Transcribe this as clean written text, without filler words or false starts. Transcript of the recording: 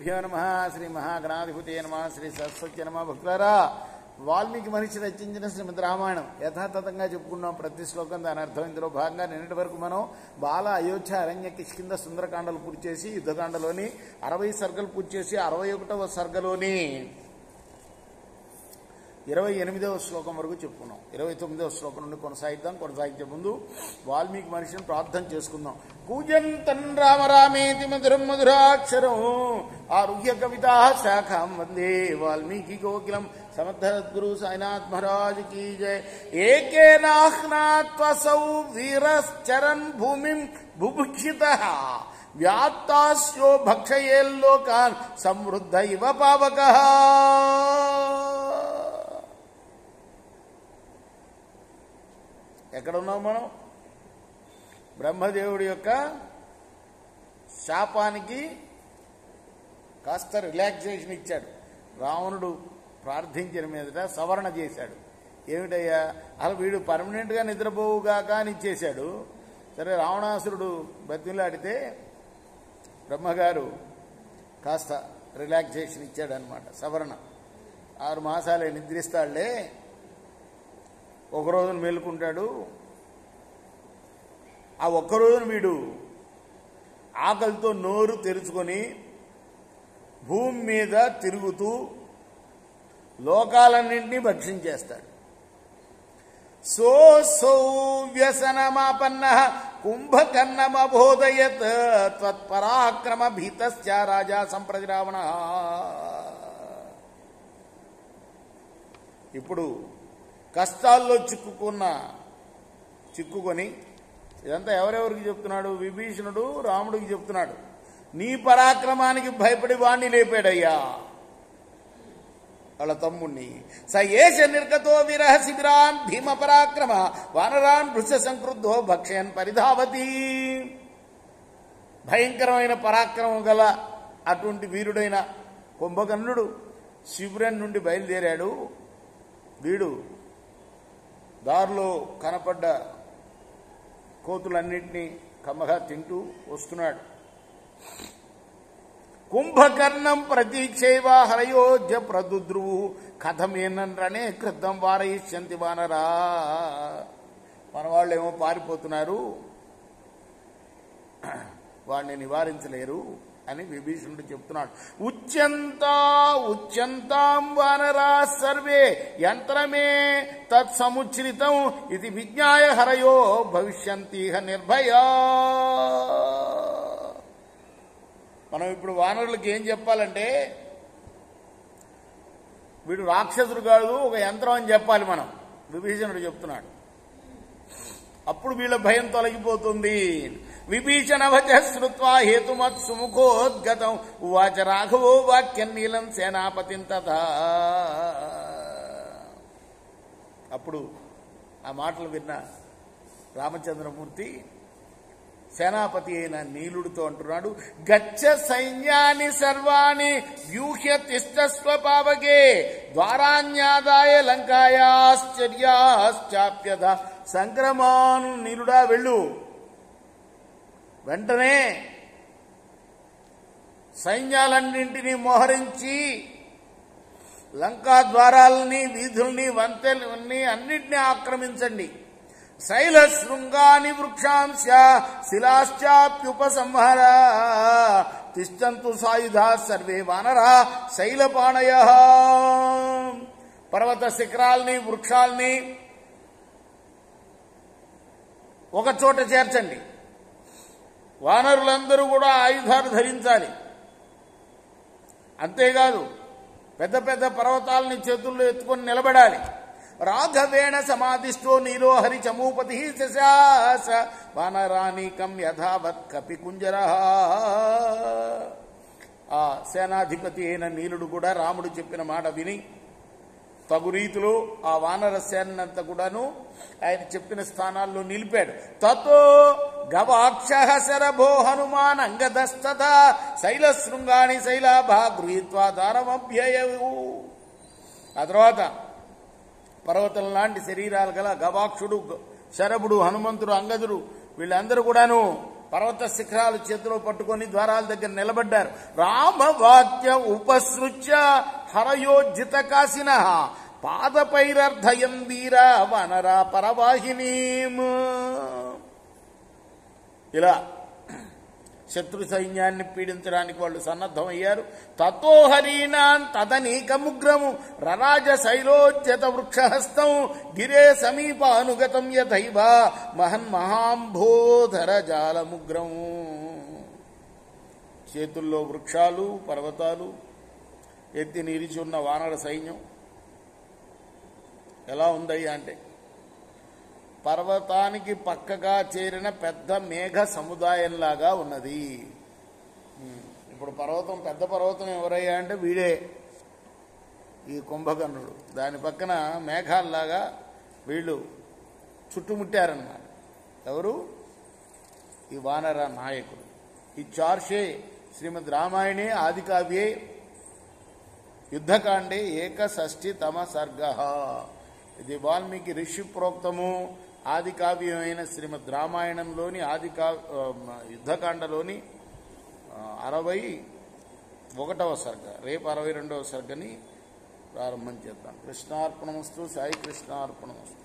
శ్రీగురుభ్యో నమః. శ్రీ మహాగణాధిపతయే నమః. శ్రీ సరస్వతి నమః. భక్తులారా, వాల్మీకి మహర్షి రచించిన శ్రీమద్ రామాయణం యథాతథంగా చెప్పుకున్నాం. ప్రతి శ్లోకం దాని అర్థం. ఇందులో భాగంగా నిన్నటి వరకు మనం బాల, అయోధ్య, అరణ్య, కిష్కింద, సుందరకాండలు పూర్తి చేసి యుద్ధకాండలోని 60 సర్గలు పూర్తి చేసి 61వ సర్గలోని 28వ శ్లోకం వరకు చెప్పుకున్నాం. 29వ శ్లోకం నుండి కొనసాగించే ముందు వాల్మీకి మహర్షిని ప్రార్థన చేసుకుందాం. కూజంతం రామ రామేతి మధురం మధురాక్షరం ఆరుహ్య కవితా శాఖాం వందే వాల్మీకి కోకిలం. సమర్థద్గురు సాయినాథ్ మహారాజ్ కీ జయ. ఏకేనాహ్నాత్వసౌ వీరశ్చరన్ భూమిం బుభుక్షితః వ్యాత్తాస్యో భక్షయేల్లోకాన్ సమృద్ధ ఇవ పావకః. ఎక్కడున్నాం మనం? బ్రహ్మదేవుడి యొక్క శాపానికి కాస్త రిలాక్సేషన్ ఇచ్చాడు. రావణుడు ప్రార్థించిన మీదట సవరణ చేశాడు. ఏమిటయ్యా, అసలు వీడు పర్మనెంట్గా నిద్రపోవుగాక అని ఇచ్చేశాడు. సరే, రావణాసురుడు బతిలాడితే బ్రహ్మగారు కాస్త రిలాక్సేషన్ ఇచ్చాడు అనమాట. సవరణ 6 మాసాలే నిద్రిస్తాడులే, ఒకరోజున మేలుకుంటాడు. ఆ ఒక్కరోజున వీడు ఆకలితో నోరు తెరుచుకొని భూమి మీద తిరుగుతూ లోకాలన్నింటినీ భక్షించేస్తాడు. సో వ్యసనమాపన్న కుంభకర్ణమబోధయత్ త్వత్పరాక్రమ భీతశ్చ రాజా సంప్రతి రావణ. ఇప్పుడు కష్టాల్లో చిక్కుకొని ఇదంతా ఎవరెవరికి చెప్తున్నాడు? విభీషణుడు రాముడికి చెప్తున్నాడు. నీ పరాక్రమానికి భయపడి వాణ్ణి లేపాడయ్యా, వాళ్ళ తమ్ముణ్ణి. స ఏష నిర్గతో విరహ శిబిరాన్ భీమ పరాక్రమ వానరాన్ వృష సంక్రుద్ధో భక్షయన్ పరిధావతి. భయంకరమైన పరాక్రమం గల అటువంటి వీరుడైన కుంభకర్ణుడు శిబిరం నుండి బయలుదేరాడు. వీడు దారిలో కనపడ్డ కోతులన్నింటినీ కమ్మగా తింటూ వస్తున్నాడు. కుంభకర్ణం ప్రతీక్షైవ హరయోధ్య ప్రదుద్రువు కథమేనన్రనే కృతం వారయిష్యంతి వానరా. మన వాళ్ళేమో పారిపోతున్నారు, వాడిని నివారించలేరు అని విభీషణుడు చెప్తున్నాడు. ఉచ్యంతాం వానరా సర్వే యంత్రమే తత్సముచ్రితం ఇది విజ్ఞాయ హరయో భవిష్యంతిహ నిర్భయా. మనం ఇప్పుడు వానరులకి ఏం చెప్పాలంటే, వీడు రాక్షసుడు కాదు, ఒక యంత్రం అని చెప్పాలి మనం. విభీషణుడు చెప్తున్నాడు. అప్పుడు వీళ్ళ భయం తొలగిపోతుంది. విభీషణ వచ శ్రుత్వా హేతుమత్ సుముఖోద్గతం ఉవాచ రాఘవో వాక్యం నీలం సేనాపతిం తథా. అప్పుడు ఆ మాటలు విన్న రామచంద్రమూర్తి సేనాపతి అయిన నీలుడితో అంటున్నాడు, గచ్చ సైన్యాన్ని సర్వాణి వ్యూహ్య తిష్టస్వ పావకే ద్వారాన్యాదాయ లంకాయాశ్చర్యాశ్చాప్యధ సంక్రమాను. నీలుడా వెళ్ళు, వెంటనే సైన్యాలన్నింటినీ మోహరించి లంకా ద్వారాలని, వీధుల్ని, వంతెల్ని అన్నింటినీ ఆక్రమించండి. శైల శృంగాని వృక్షాంశ శిలాశ్చాప్యుపసంహర తిష్టంతు సాయుధా సర్వే వానరా శైలపాణయ. పర్వత శిఖరాల్ని, వృక్షాల్ని ఒక చోట చేర్చండి. వానరులందరూ కూడా ఆయుధాలు ధరించాలి. అంతేకాదు పెద్ద పెద్ద పర్వతాలని చేతుల్లో ఎత్తుకొని నిలబడాలి. రాఘవేణ సమాధిష్టో నీలో హరి చమూపతి శశాస వానరానీకం యథావత్ కపికుంజర. ఆ సేనాధిపతి అయిన నీలుడు కూడా రాముడు చెప్పిన మాట విని తగు రీతిలో ఆ వానర సేనంతా కూడాను ఆయన చెప్పిన స్థానాల్లో నిలిపాడు. తతో గవాక్ష శరభో హనుమాన్ అంగదస్తత శైలశృంగాని శైలాభా గృహీత్వా దారమభ్యయవు. ఆ తర్వాత పర్వతం లాంటి శరీరాలు గల గవాక్షుడు, శరభుడు, హనుమంతుడు, అంగదుడు వీళ్ళందరూ కూడాను పర్వత శిఖరాలు చేతిలో పట్టుకొని ద్వారాల దగ్గర నిలబడ్డారు. రామవాక్య ఉపసృత్య హరయోజిత కాశిన పాదపైరర్ధయందీరా వనరా పరవాహినీం. ఇలా శత్రు సైన్యాన్ని పీడించడానికి వాళ్ళు సన్నద్ధమయ్యారు. తతో హరీనాన్ తదనీకముగ్రము రరాజ శైలోజ్యత వృక్షహస్తం గిరే సమీపానుగతం యథైవ మహన్మహాంభోధర జాలముగ్రము. చేతుల్లో వృక్షాలు పర్వతాలు ఎత్తి నిలిచున్న వానర సైన్యం ఎలా ఉందయ్యా అంటే పర్వతానికి పక్కగా చేరిన పెద్ద మేఘ సముదాయంలాగా ఉన్నది. ఇప్పుడు పర్వతం, పెద్ద పర్వతం ఎవరయ్యా అంటే వీడే, ఈ కుంభకర్ణుడు. దాని పక్కన మేఘాల్లాగా వీళ్ళు చుట్టుముట్టారన్నమాట. ఎవరు? ఈ వానర నాయకుడు. ఈ చార్షే శ్రీమద్ రామాయణే ఆదికావ్యే యుద్ధకాండే ఏకషష్ఠితమ సర్గ. ఇది వాల్మీకి ఋషి ప్రోక్తము ఆది కావ్యమైన శ్రీమద్ రామాయణంలోని యుద్ధకాండలోని 61వ సర్గ. రేపు 62వ సర్గని ప్రారంభం చేద్దాం. కృష్ణార్పణమస్తు. సాయి కృష్ణార్పణమస్తు.